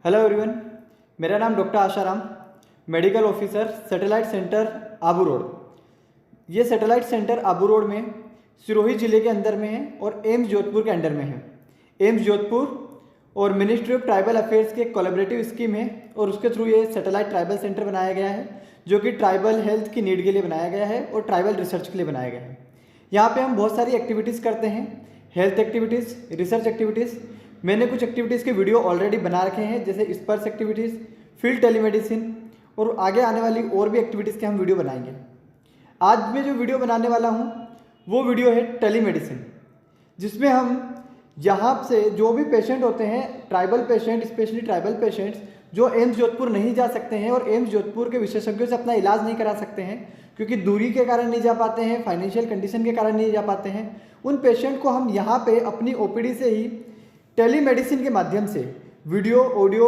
Hello everyone, मेरा नाम doctor Asharam, medical officer satellite centre Abu Road. ये सैटेलाइट सेंटर आबू रोड में सिरोही ज़िले के अंदर में है और एम्स जोधपुर के अंडर में है। एम्स जोधपुर और मिनिस्ट्री ऑफ ट्राइबल अफेयर्स के कोलैबोरेटिव स्कीम है और उसके थ्रू ये सैटेलाइट ट्राइबल सेंटर बनाया गया है, जो कि ट्राइबल हेल्थ की नीड के लिए बनाया गया है और ट्राइबल रिसर्च के लिए बनाया गया है। यहाँ पे हम बहुत सारी एक्टिविटीज़ करते हैं, हेल्थ एक्टिविटीज़, रिसर्च एक्टिविटीज़। मैंने कुछ एक्टिविटीज़ के वीडियो ऑलरेडी बना रखे हैं, जैसे स्पर्श एक्टिविटीज़, फील्ड टेलीमेडिसिन, और आगे आने वाली और भी एक्टिविटीज़ के हम वीडियो बनाएंगे। आज मैं जो वीडियो बनाने वाला हूँ वो वीडियो है टेलीमेडिसिन, जिसमें हम यहाँ से जो भी पेशेंट होते हैं, tribal patient, specially tribal patients जो एम्स जोधपुर नहीं जा सकते हैं और एम्स जोधपुर के विशेषज्ञों से अपना इलाज नहीं करा सकते हैं, क्योंकि दूरी के कारण नहीं जा पाते हैं, फाइनेंशियल कंडीशन के कारण नहीं जा पाते हैं, उन पेशेंट को हम यहाँ पे अपनी ओपीडी से ही टेलीमेडिसिन के माध्यम से, वीडियो, ऑडियो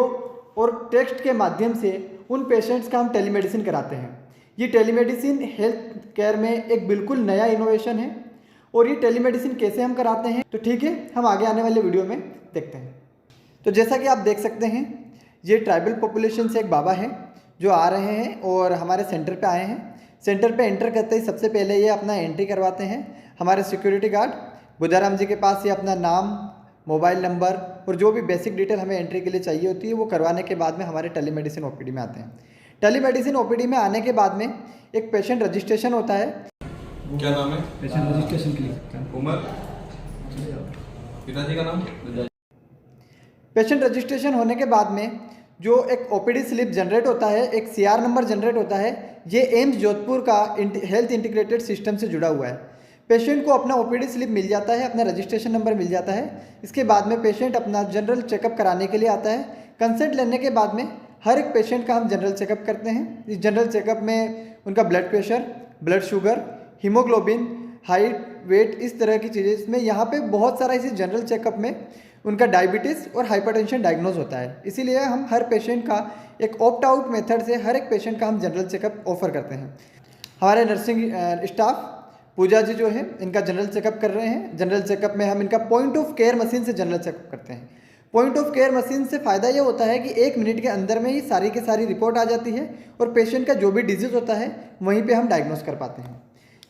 और टेक्स्ट के माध्यम से उन पेशेंट्स का हम टेलीमेडिसिन कराते हैं। ये टेलीमेडिसिन हेल्थ केयर में एक बिल्कुल नया इनोवेशन है और ये टेलीमेडिसिन कैसे हम कराते हैं, तो ठीक है, हम आगे आने वाले वीडियो में देखते हैं। तो जैसा कि आप देख सकते हैं, ये ट्राइबल पॉपुलेशन से एक बाबा है जो आ रहे हैं और हमारे सेंटर पे आए हैं। सेंटर पे एंटर करते ही सबसे पहले ये अपना एंट्री करवाते हैं। हमारे सिक्योरिटी गार्ड बुधाराम जी के पास ये अपना नाम, मोबाइल नंबर और जो भी बेसिक डिटेल हमें एंट्री के लिए चाहिए होती है वो करवाने के बाद में हमारे टेलीमेडिसिन ओपीडी में आते हैं। टेलीमेडिसिन ओपीडी में आने के बाद में एक पेशेंट रजिस्ट्रेशन होता है। क्या नाम है? पेशेंट रजिस्ट्रेशन के लिए उम्र, पिताजी का नाम। पेशेंट रजिस्ट्रेशन होने के बाद में जो एक ओपीडी स्लिप जनरेट होता है, एक सीआर नंबर जनरेट होता है, ये एम्स जोधपुर का हेल्थ इंटीग्रेटेड सिस्टम से जुड़ा हुआ है। पेशेंट को अपना ओपीडी स्लिप मिल जाता है, अपना रजिस्ट्रेशन नंबर मिल जाता है। इसके बाद में पेशेंट अपना जनरल चेकअप कराने के लिए आता है। कंसल्ट लेने के बाद में हर एक पेशेंट का हम जनरल चेकअप करते हैं। इस जनरल चेकअप में उनका blood pressure, blood sugar, haemoglobin, height, weight, इस तरह की चीज़ें। इसमें यहाँ पे बहुत सारा इसी जनरल चेकअप में उनका डायबिटीज़ और हाइपरटेंशन डायग्नोज होता है। इसीलिए हम हर पेशेंट का एक ऑप्ट आउट मेथड से हर एक पेशेंट का हम जनरल चेकअप ऑफर करते हैं। हमारे नर्सिंग स्टाफ पूजा जी जो है, इनका जनरल चेकअप कर रहे हैं। जनरल चेकअप में हम इनका पॉइंट ऑफ केयर मशीन से जनरल चेकअप करते हैं। पॉइंट ऑफ केयर मशीन से फ़ायदा ये होता है कि 1 मिनट के अंदर में ही सारी की सारी रिपोर्ट आ जाती है और पेशेंट का जो भी डिजीज़ होता है वहीं पे हम डायग्नोस कर पाते हैं।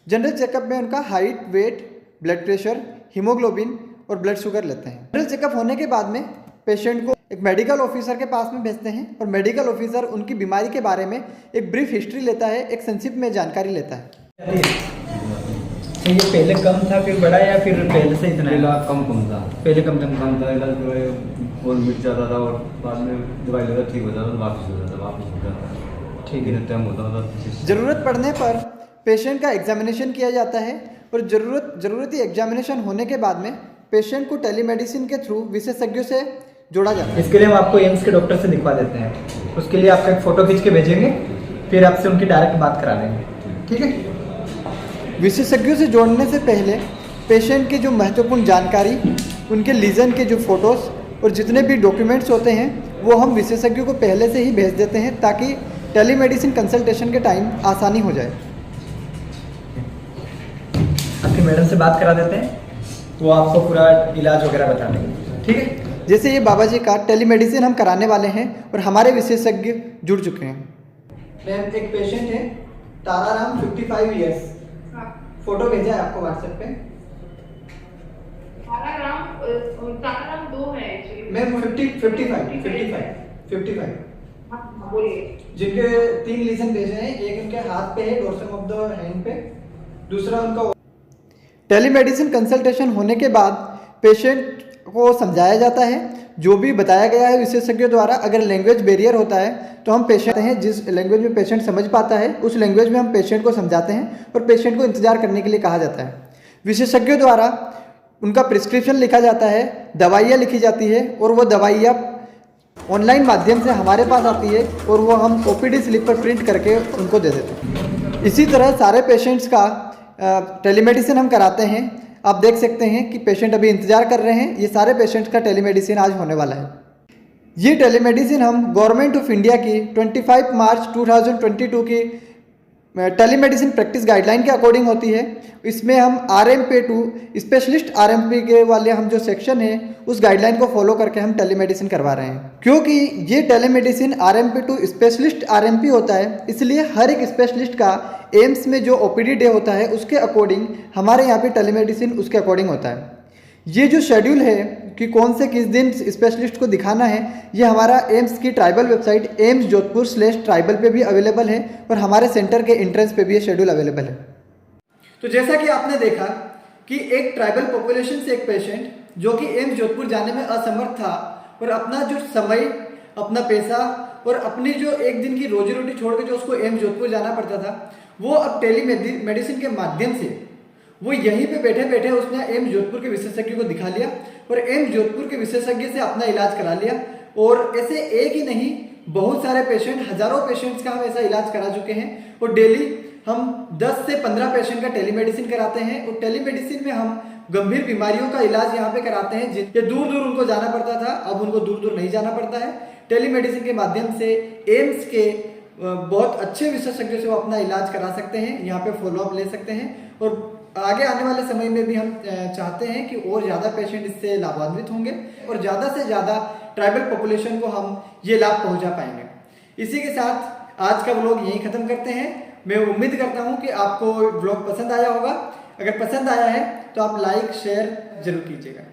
जनरल चेकअप में उनका height, weight, blood pressure, haemoglobin और ब्लड शुगर लेते हैं। जनरल चेकअप होने के बाद में पेशेंट को एक मेडिकल ऑफिसर के पास में भेजते हैं और मेडिकल ऑफिसर उनकी बीमारी के बारे में एक ब्रीफ हिस्ट्री लेता है, एक संक्षिप्त में जानकारी लेता है। तो ये पहले कम था फिर बढ़ा या फिर पहले से इतना? पहला कम था, पहले कम था। इलाज और मिट जाता था और बाद में दवाई लेता ठीक हो जाता था, वापस हो जाता। ठीक है, टाइम होता था। ज़रूरत पड़ने पर पेशेंट का एग्जामिनेशन किया जाता है और ज़रूरती एग्जामिनेशन होने के बाद में पेशेंट को टेलीमेडिसिन के थ्रू विशेषज्ञों से जोड़ा जाता है। इसके लिए हम आपको एम्स के डॉक्टर से दिखवा देते हैं। उसके लिए आपका एक फ़ोटो खींच के भेजेंगे, फिर आपसे उनकी डायरेक्ट बात करा लेंगे। ठीक है। विशेषज्ञों से जोड़ने से पहले पेशेंट की जो महत्वपूर्ण जानकारी, उनके लीजन के जो फोटोज़ और जितने भी डॉक्यूमेंट्स होते हैं वो हम विशेषज्ञों को पहले से ही भेज देते हैं, ताकि टेलीमेडिसिन कंसल्टेशन के टाइम आसानी हो जाए। आपकी मैडम से बात करा देते हैं, वो आपको पूरा इलाज वगैरह बता देंगे। ठीक है। जैसे ये बाबा जी का टेलीमेडिसिन हम कराने वाले हैं और हमारे विशेषज्ञ जुड़ चुके हैं। मैम, एक पेशेंट है ताराराम, 55 ईयर्स। फोटो भेजा है आपको व्हाट्सएप पे। ताराराम 2 है एक्चुअली मैम 55 बोलिए। जिनके 3 लीजन भेजे हैं, एक उनके हाथ पे है, डोर्सम ऑफ द हैंड पे, दूसरा उनका। टेलीमेडिसिन कंसल्टेशन होने के बाद पेशेंट को समझाया जाता है जो भी बताया गया है विशेषज्ञों द्वारा। अगर लैंग्वेज बैरियर होता है तो हम पेशेंट हैं, जिस लैंग्वेज में पेशेंट समझ पाता है उस लैंग्वेज में हम पेशेंट को समझाते हैं और पेशेंट को इंतजार करने के लिए कहा जाता है। विशेषज्ञों द्वारा उनका प्रिस्क्रिप्शन लिखा जाता है, दवाइयाँ लिखी जाती है और वो दवाइयाँ ऑनलाइन माध्यम से हमारे पास आती है और वो हम ओपीडी स्लिप पर प्रिंट करके उनको दे देते हैं। इसी तरह सारे पेशेंट्स का टेलीमेडिसिन हम कराते हैं। आप देख सकते हैं कि पेशेंट अभी इंतजार कर रहे हैं। ये सारे पेशेंट्स का टेलीमेडिसिन आज होने वाला है। ये टेलीमेडिसिन हम गवर्नमेंट ऑफ इंडिया की 25 मार्च 2022 की टेलीमेडिसिन प्रैक्टिस गाइडलाइन के अकॉर्डिंग होती है। इसमें हम RMP2 स्पेशलिस्ट RMP के वाले हम जो सेक्शन है उस गाइडलाइन को फॉलो करके हम टेलीमेडिसिन करवा रहे हैं। क्योंकि ये टेलीमेडिसिन RMP2 स्पेशलिस्ट RMP होता है, इसलिए हर एक स्पेशलिस्ट का एम्स में जो OPD डे होता है उसके अकॉर्डिंग हमारे यहाँ पे टेलीमेडिसिन उसके अकॉर्डिंग होता है। ये जो शेड्यूल है कि कौन से किस दिन स्पेशलिस्ट को दिखाना है, ये हमारा एम्स की ट्राइबल वेबसाइट एम्स जोधपुर/ट्राइबल पे भी अवेलेबल है और हमारे सेंटर के एंट्रेंस पे भी ये शेड्यूल अवेलेबल है। तो जैसा कि आपने देखा कि एक ट्राइबल पॉपुलेशन से एक पेशेंट जो कि एम्स जोधपुर जाने में असमर्थ था और अपना जो समय, अपना पैसा और अपनी जो एक दिन की रोजी रोटी छोड़ के जो उसको एम्स जोधपुर जाना पड़ता था, वो अब टेलीमेडिसिन के माध्यम से वो यहीं पे बैठे बैठे उसने एम्स जोधपुर के विशेषज्ञ को दिखा लिया और एम्स जोधपुर के विशेषज्ञ से अपना इलाज करा लिया। और ऐसे एक ही नहीं, बहुत सारे पेशेंट, हजारों पेशेंट्स का हम ऐसा इलाज करा चुके हैं और डेली हम 10 से 15 पेशेंट का टेलीमेडिसिन कराते हैं। और टेलीमेडिसिन में हम गंभीर बीमारियों का इलाज यहाँ पे कराते हैं जिनके दूर दूर उनको जाना पड़ता था, अब उनको दूर दूर नहीं जाना पड़ता है। टेलीमेडिसिन के माध्यम से एम्स के बहुत अच्छे विशेषज्ञ से वो अपना इलाज करा सकते हैं, यहाँ पे फॉलोअप ले सकते हैं। और आगे आने वाले समय में भी हम चाहते हैं कि और ज़्यादा पेशेंट इससे लाभान्वित होंगे और ज़्यादा से ज़्यादा ट्राइबल पॉपुलेशन को हम ये लाभ पहुंचा पाएंगे। इसी के साथ आज का व्लॉग यहीं ख़त्म करते हैं। मैं उम्मीद करता हूं कि आपको व्लॉग पसंद आया होगा। अगर पसंद आया है तो आप लाइक शेयर जरूर कीजिएगा।